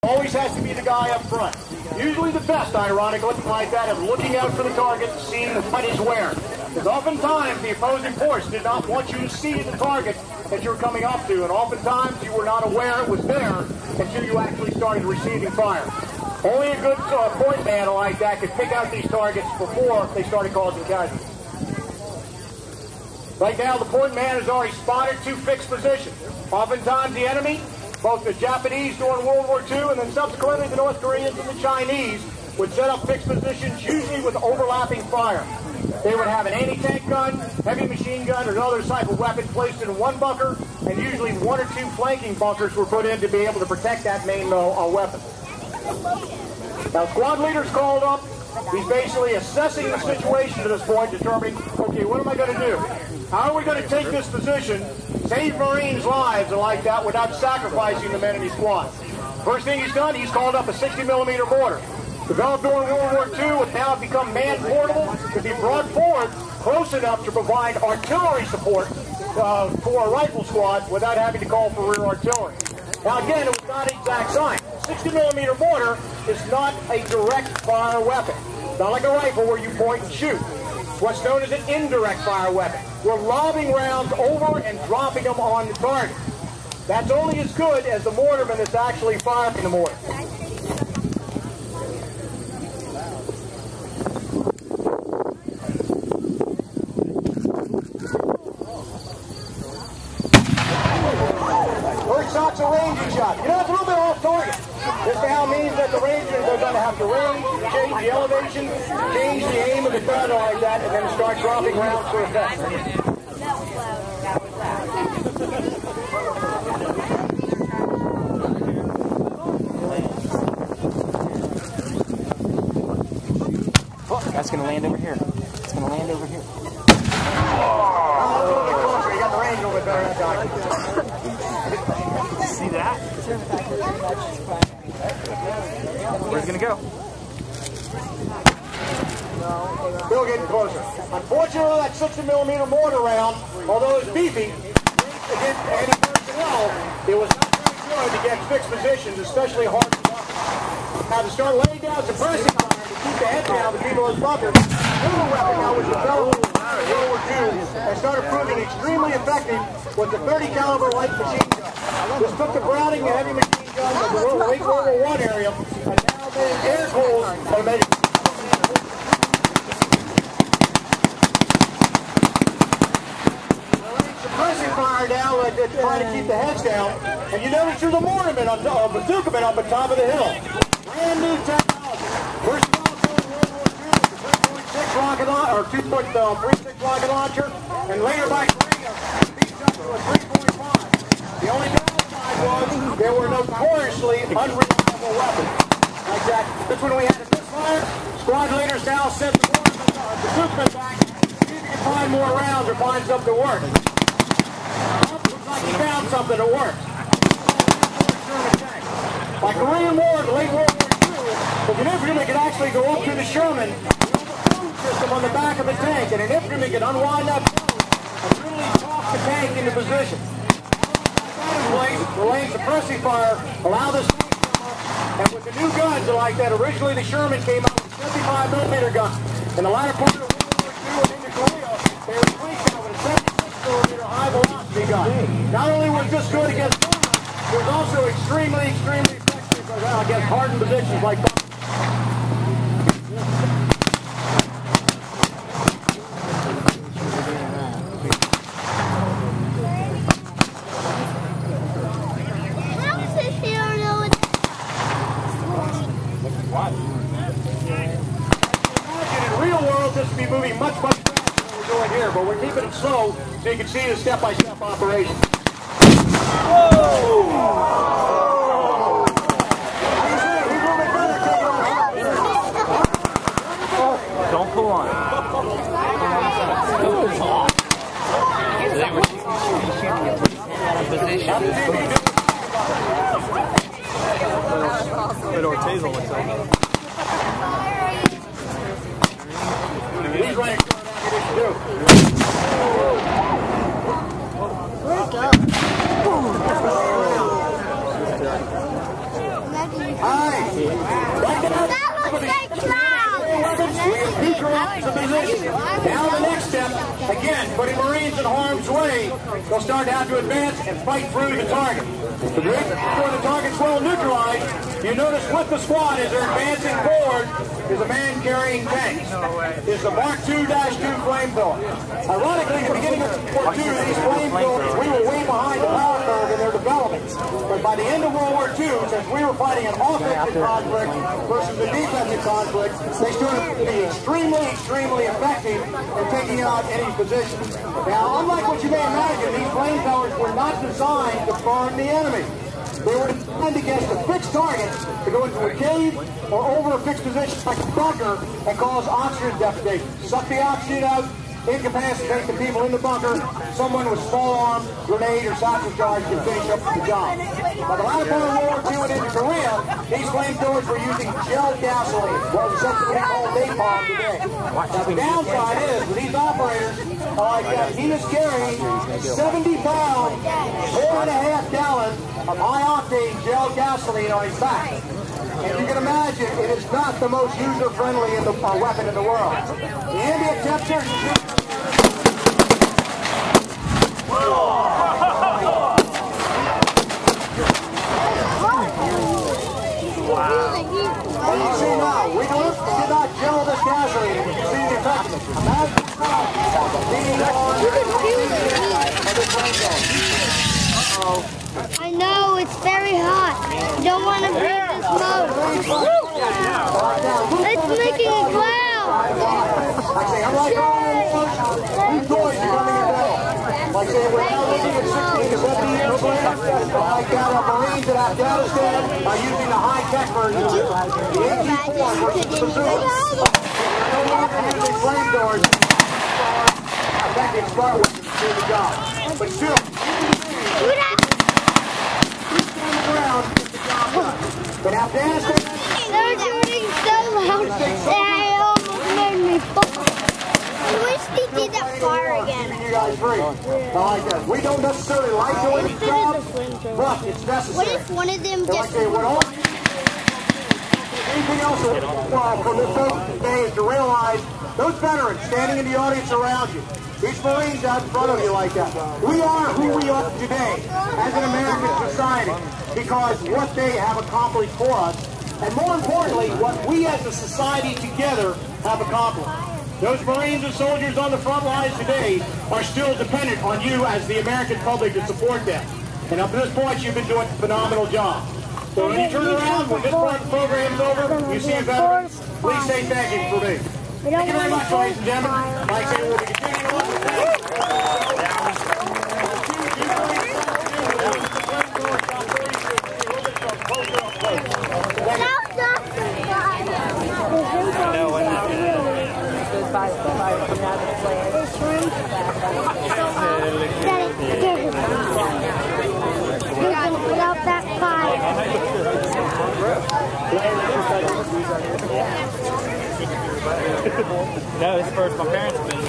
always has to be the guy up front. Usually the best, ironically, like that, of looking out for the target and seeing what he's wearing. Because oftentimes the opposing force did not want you to see the target that you were coming up to, and oftentimes you were not aware it was there until you actually started receiving fire. Only a good point man like that could pick out these targets before they started causing casualties. Right now, the point man has already spotted two fixed positions. Oftentimes the enemy, both the Japanese during World War II and then subsequently the North Koreans and the Chinese, would set up fixed positions, usually with overlapping fire. They would have an anti-tank gun, heavy machine gun, or another type of weapon placed in one bunker, and usually one or two flanking bunkers were put in to be able to protect that main weapon. Now, squad leader's called up. He's basically assessing the situation to this point, determining, okay, what am I going to do? How are we going to take this position, save Marines' lives and like that without sacrificing the men in his squad? First thing he's done, he's called up a 60mm mortar. Developed during World War II, and now become man-portable, to be brought forward close enough to provide artillery support for a rifle squad without having to call for rear artillery. Now again, it was not exact science. 60mm mortar is not a direct fire weapon. Not like a rifle where you point and shoot. What's known as an indirect fire weapon. We're lobbing rounds over and dropping them on the target. That's only as good as the mortarman that's actually firing the mortar. First shot's a ranging shot. You know, it's a little bit off target. This now means that the Rangers are going to have to range, change the elevation, change the aim of the gun like that, and then start dropping rounds for effect. Oh, that's going to land over here. It's going to land over here. A little bit closer. You got the range a little bit better that time. See that? Where's it going to go? Still getting closer. Unfortunately, that 60mm mortar round, although it's beefy, against anti-personnel, it was not very good to get fixed positions, especially hard to block. Now, to start laying down suppressing fire to keep the head down to keep those bunkers, little weapon now was developed in World War II and started proving extremely effective with the 30 caliber light machine gun. This took the Browning and heavy machine gun of the late World War I area, and now made air holes and made it. Suppressing fire down to try to keep the heads down, and you notice there's a mortarman on bazooka man on the top of the hill. Brand new technology. First developed during World War II with the 3.6 rocket launcher, or 2.36 rocket launcher, and later by Korea beefed up to a 3.5. The only downside was there were notoriously unreliable weapons. Like that. That's when we had a misfire. Squad leaders now sent the bazooka man back, see if you can find more rounds or find something to work. Looks like he found something that works. By Korean War, the late World War II, if an infantryman could actually go up to the Sherman, the food system on the back of the tank, and an infantryman could unwind that food and really toss the tank into position. That in place, relaying suppressive fire, allow this tank to come up, and with the new guns like that, originally the Sherman came out with a 75mm gun. In the latter part of World War II and into Korea, they replaced that with a 76mm high velocity gun. Not only was this good against mortars, it was also extremely effective against hardened positions like that. In real world, this would be moving much faster than we're doing here, but we're keeping it slow so you can see the step-by-step operation. Don't pull on it. He's right. Where's it go? Alright. Right now, That looks like clouds. neutralize the position. Now the next step, again, putting Marines in harm's way, they'll start to have to advance and fight through the target. When the target's well neutralized, you notice with the squad as they're advancing forward is a man carrying tanks. Is the Mark II-2 flamethrower. Ironically, at the beginning of World War II, these flamethrowers, we were way behind the power curve in their development. But by the end of World War II, since we were fighting an offensive conflict versus a defensive conflict, they started to be extremely effective in taking out any position. Now, unlike what you may imagine, these flamethrowers were not designed to burn the enemy. They were designed against a fixed target to go into a cave or over a fixed position like a bunker and cause oxygen deprivation. Suck the oxygen out, incapacitate the people in the bunker. Someone with small arm, grenade, or satchel charge can finish up the job. By the latter part of World War II and into Korea, these flamethrowers were using gel gasoline, what was subsequently called napalm today. Now the downside is, with these operators, he is carrying 70-pound, 4.5 gallons of high-octane gel gasoline on his back. And you can imagine, it is not the most user-friendly weapon in the world. The ambient temperature... What do you see now? We did not gel this gasoline. You can see the effectiveness. Imagine being on I know, it's very hot. You don't want to breathe this smoke. It's making a cloud. I say, unlike these toys are coming in metal. Like say, we're now looking at 16 to 17 kilograms. Like that, our Marines in Afghanistan are using the high-tech version of it. The M4 versus the bazooka. No longer using flamethrowers. Effective start with to do the job. But still, but Afghanistan, they're shooting so loud that it almost made me fall. I wish they did that far again. you guys free. I like that. We don't necessarily like doing the job, but it's necessary. What if one of them And like just... I say, what all anything else from this day is to realize those veterans standing in the audience around you, these Marines out in front of you like that, we are who we are today as an American society because what they have accomplished for us, and more importantly, what we as a society together have accomplished. Those Marines and soldiers on the front lines today are still dependent on you as the American public to support them. And up to this point, you've been doing a phenomenal job. So when you turn around, when this part of the program's over, you see a veteran, please say thank you for me. Thank you very much, ladies and gentlemen. Like I said, we'll be continuing on with without that fire. No, it's first. My parents have been.